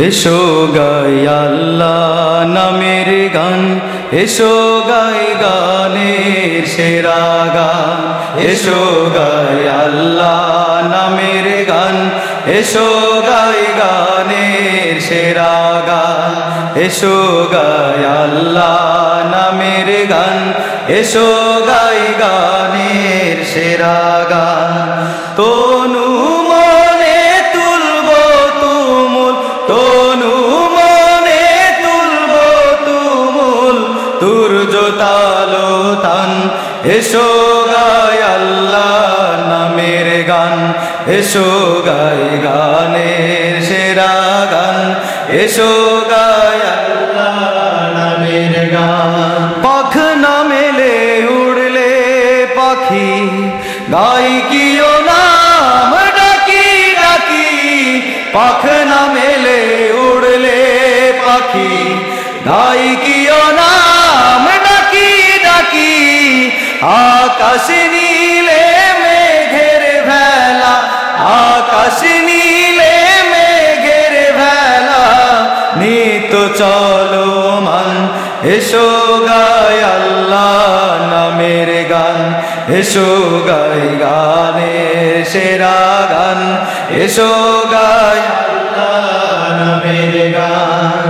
এসো গাই আল্লাহ নামের গান, এসো গাই গানের সেরা গান। এসো গাই আল্লাহ নামের গান, এসো গাই গানের সেরা গান। এসো গাই আল্লাহ নামের গান, এসো গাই গানের সেরা গান। তনু মনে তুলব তুমুল, তনু মনে তুলব তুমুল, তুর্য তালো তান। এসো গাই আল্লাহ নামের গান, এসো গাই গানের সেরা গান। এসো গাই আল্লাহ নামের গান। পাখ না মেলে উড়লে পাখি, গাই কিও নাম ডাকি ডাকি। পাখ না মেলে উড়লে পাখি, গাই কিও নাম ডাকি ডাকি। আকাশ নীলে মেঘের ভেলা, আকাশ নীলে মেঘের ভেলা, নিত চলমান। এসো গাই আল্লাহ নামের গান, এসো গাই গানের সেরা গান। এসো গাই আল্লাহ নামের গান।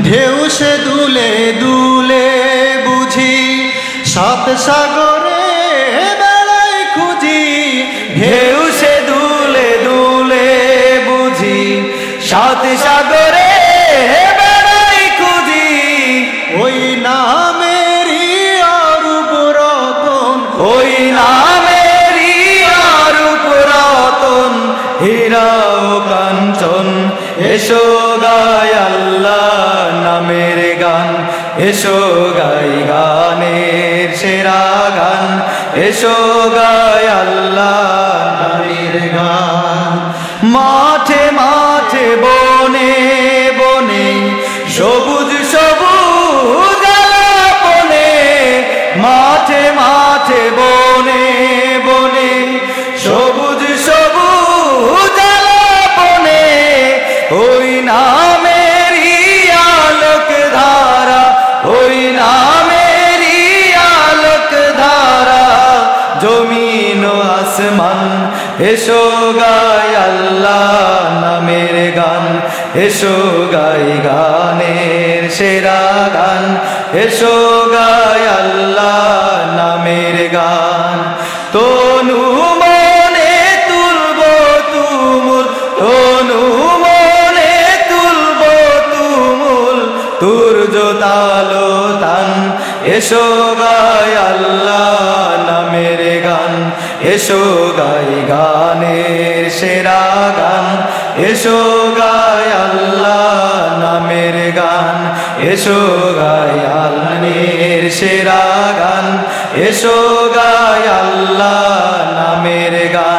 ঢেউ সে দুলে দুলে বুঝি, সাত সাগরে বেড়াই খুঁজি। ঢেউ সে দুলে দুলে বুঝি, সাত সাগরে বেড়াই খুঁজি। ওই নামেরই অরূপ রতন, ওই নামেরই অরূপ রতন, হীরা ও কাঞ্চন। এসো গাই আল্লাহ নামের গান, এসো গাই গানের সেরা গান। এসো গাই আল্লাহ নামের গান। মাঠে মাঠে বনে বনে, সবুজ সবুজ আলাপনে। মাঠে মাঠে বনে বনে, সবুজ সবুজ আলাপনে। ওই নামেরই আলোক ধারা, ওই নামেরই আলোক ধারা, জমিন ও আসমান। এসো গাই আল্লাহ নামের গান, এসো গাই গানের সেরা গান। এসো গাই আল্লাহ নামের গান। তনু মনে তুলব তুমুল, তনু মনে তুলব তুমুল, তুর্য তালো তান। এসো গাই আল্লাহ নামের গান, এসো গাই গানের সেরা গান। এসো গাই আল্লাহ নামের গান, এসো গাই আল্লাহর সেরা গান। এসো গাই আল্লাহ নামের গান।